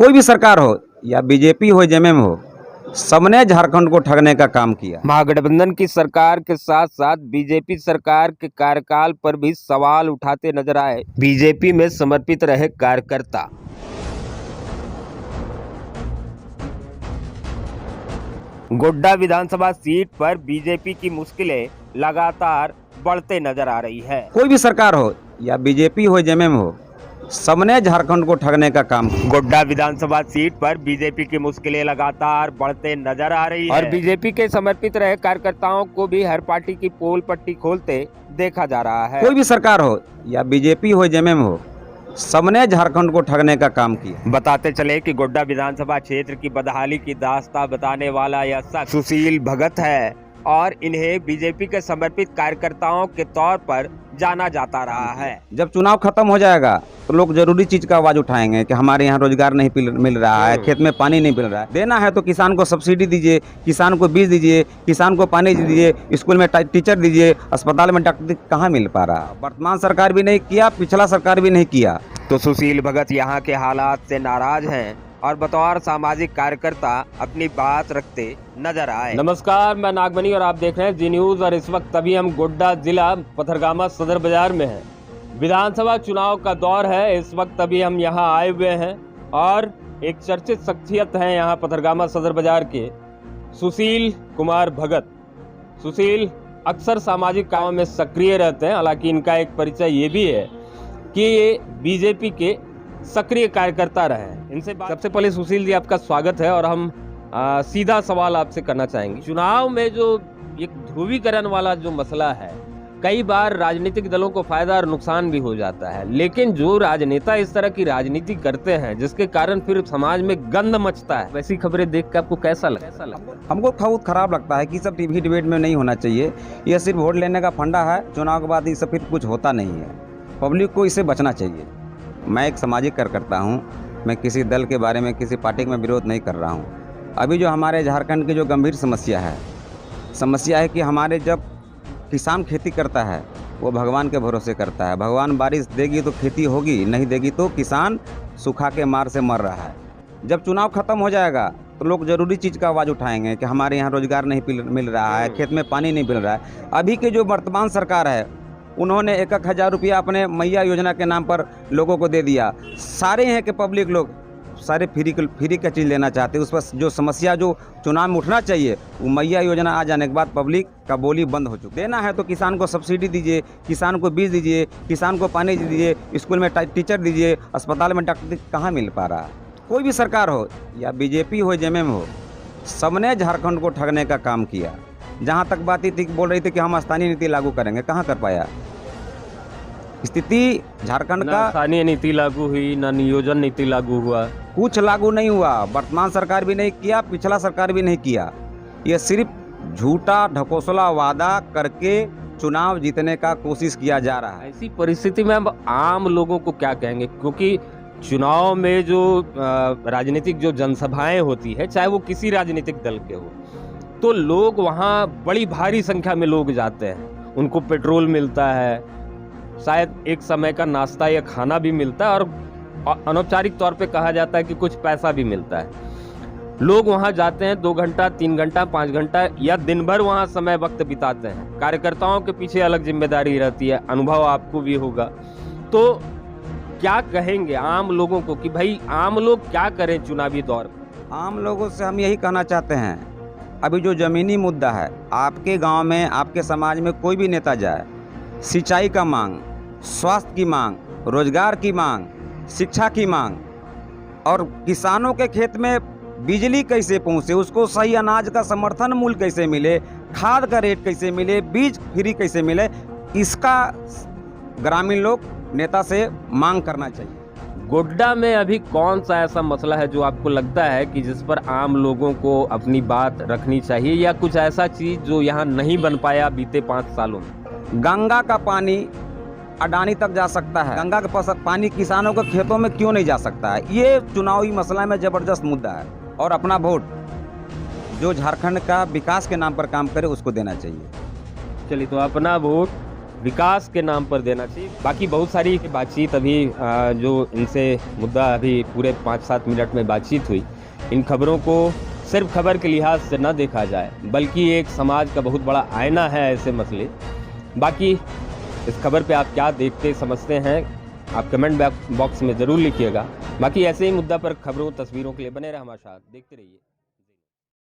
कोई भी सरकार हो या बीजेपी हो जेएमएम हो, सबने झारखंड को ठगने का काम किया। महागठबंधन की सरकार के साथ साथ बीजेपी सरकार के कार्यकाल पर भी सवाल उठाते नजर आए बीजेपी में समर्पित रहे कार्यकर्ता। गोड्डा विधानसभा सीट पर बीजेपी की मुश्किलें लगातार बढ़ते नजर आ रही है। कोई भी सरकार हो या बीजेपी हो जेएमएम हो, सबने झारखंड को ठगने का काम किया। गोड्डा विधानसभा सीट पर बीजेपी की मुश्किलें लगातार बढ़ते नजर आ रही है और बीजेपी के समर्पित रहे कार्यकर्ताओं को भी हर पार्टी की पोल पट्टी खोलते देखा जा रहा है। कोई भी सरकार हो या बीजेपी हो जेएमएम हो, सबने झारखंड को ठगने का काम किया। बताते चले कि गोड्डा विधानसभा क्षेत्र की बदहाली की दास्तां बताने वाला यह शख्स सुशील भगत है और इन्हें बीजेपी के समर्पित कार्यकर्ताओं के तौर पर जाना जाता रहा है। जब चुनाव खत्म हो जाएगा तो लोग जरूरी चीज का आवाज उठाएंगे कि हमारे यहाँ रोजगार नहीं मिल रहा है, खेत में पानी नहीं मिल रहा है। देना है तो किसान को सब्सिडी दीजिए, किसान को बीज दीजिए, किसान को पानी दीजिए, स्कूल में टीचर दीजिए, अस्पताल में डॉक्टर कहाँ मिल पा रहा। वर्तमान सरकार भी नहीं किया, पिछला सरकार भी नहीं किया। तो सुशील भगत यहाँ के हालात से नाराज हैं और बतौर सामाजिक कार्यकर्ता अपनी बात रखते नजर आए। नमस्कार, मैं नागमणि और आप देख रहे हैं जी न्यूज। और इस वक्त अभी हम गोड्डा जिला पथरगामा सदर बाजार में हैं। विधानसभा चुनाव का दौर है। इस वक्त अभी हम यहाँ आए हुए हैं और एक चर्चित शख्सियत है यहाँ पथरगामा सदर बाजार के, सुशील कुमार भगत। सुशील अक्सर सामाजिक कामों में सक्रिय रहते हैं। हालांकि इनका एक परिचय ये भी है कि ये बीजेपी के सक्रिय कार्यकर्ता रहे हैं। इनसे सबसे पहले सुशील जी, आपका स्वागत है और हम सीधा सवाल आपसे करना चाहेंगे। चुनाव में जो एक ध्रुवीकरण वाला जो मसला है, कई बार राजनीतिक दलों को फायदा और नुकसान भी हो जाता है, लेकिन जो राजनेता इस तरह की राजनीति करते हैं जिसके कारण फिर समाज में गंद मचता है, वैसी खबरें देख कर आपको कैसा लगता है? हमको बहुत खराब लगता है कि सब टीवी डिबेट में नहीं होना चाहिए। ये सिर्फ वोट लेने का फंडा है, चुनाव के बाद ये सब फिर कुछ होता नहीं है। पब्लिक को इससे बचना चाहिए। मैं एक सामाजिक कार्यकर्ता हूँ, मैं किसी दल के बारे में, किसी पार्टी में विरोध नहीं कर रहा हूँ। अभी जो हमारे झारखंड की जो गंभीर समस्या है कि हमारे जब किसान खेती करता है वो भगवान के भरोसे करता है। भगवान बारिश देगी तो खेती होगी, नहीं देगी तो किसान सूखा के मार से मर रहा है। जब चुनाव खत्म हो जाएगा तो लोग ज़रूरी चीज़ का आवाज़ उठाएंगे कि हमारे यहाँ रोजगार नहीं मिल रहा है, खेत में पानी नहीं मिल रहा है। अभी के जो वर्तमान सरकार है, उन्होंने 1-1 हज़ार रुपया अपने मैया योजना के नाम पर लोगों को दे दिया। सारे हैं कि पब्लिक लोग सारे फ्री का चीज़ लेना चाहते हैं। उस पर जो समस्या जो चुनाव में उठना चाहिए, वो मैया योजना आ जाने के बाद पब्लिक का बोली बंद हो चुकी। देना है तो किसान को सब्सिडी दीजिए, किसान को बीज दीजिए, किसान को पानी दीजिए, स्कूल में टीचर दीजिए, अस्पताल में डॉक्टर कहाँ मिल पा रहा। कोई भी सरकार हो या बीजेपी हो जेएमएम हो, सबने झारखंड को ठगने का काम किया। जहाँ तक बात थी बोल रही थी कि हम स्थानीय नीति लागू करेंगे, कहाँ कर पाया। स्थिति झारखंड का स्थानीय नीति लागू हुई, ना नियोजन नीति लागू हुआ, कुछ लागू नहीं हुआ। वर्तमान सरकार भी नहीं किया, पिछला सरकार भी नहीं किया। ये सिर्फ झूठा ढकोसला वादा करके चुनाव जीतने का कोशिश किया जा रहा है। ऐसी परिस्थिति में अब आम लोगों को क्या कहेंगे? क्योंकि चुनाव में जो राजनीतिक जो जनसभाएं होती है, चाहे वो किसी राजनीतिक दल के हो, तो लोग वहाँ बड़ी भारी संख्या में लोग जाते हैं। उनको पेट्रोल मिलता है, शायद एक समय का नाश्ता या खाना भी मिलता है और अनौपचारिक तौर पे कहा जाता है कि कुछ पैसा भी मिलता है। लोग वहां जाते हैं, 2 घंटा, 3 घंटा, 5 घंटा या दिन भर वहां समय वक्त बिताते हैं। कार्यकर्ताओं के पीछे अलग जिम्मेदारी रहती है, अनुभव आपको भी होगा। तो क्या कहेंगे आम लोगों को कि भाई आम लोग क्या करें चुनावी दौर में? आम लोगों से हम यही कहना चाहते हैं, अभी जो जमीनी मुद्दा है, आपके गाँव में, आपके समाज में कोई भी नेता जाए, सिंचाई का मांग, स्वास्थ्य की मांग, रोजगार की मांग, शिक्षा की मांग और किसानों के खेत में बिजली कैसे पहुंचे, उसको सही अनाज का समर्थन मूल्य कैसे मिले, खाद का रेट कैसे मिले, बीज फ्री कैसे मिले, इसका ग्रामीण लोग नेता से मांग करना चाहिए। गोड्डा में अभी कौन सा ऐसा मसला है जो आपको लगता है कि जिस पर आम लोगों को अपनी बात रखनी चाहिए, या कुछ ऐसा चीज जो यहाँ नहीं बन पाया बीते 5 सालों में? गंगा का पानी अडानी तक जा सकता है, गंगा का पानी किसानों के खेतों में क्यों नहीं जा सकता है? ये चुनावी मसला में जबरदस्त मुद्दा है। और अपना वोट जो झारखंड का विकास के नाम पर काम करे उसको देना चाहिए। चलिए, तो अपना वोट विकास के नाम पर देना चाहिए। बाकी बहुत सारी बातचीत अभी जो इनसे मुद्दा अभी पूरे 5-7 मिनट में बातचीत हुई, इन खबरों को सिर्फ खबर के लिहाज से न देखा जाए, बल्कि एक समाज का बहुत बड़ा आईना है ऐसे मसले। बाकी इस खबर पे आप क्या देखते समझते हैं, आप कमेंट बॉक्स में ज़रूर लिखिएगा। बाकी ऐसे ही मुद्दा पर खबरों तस्वीरों के लिए बने रहे हमारे साथ, देखते रहिए।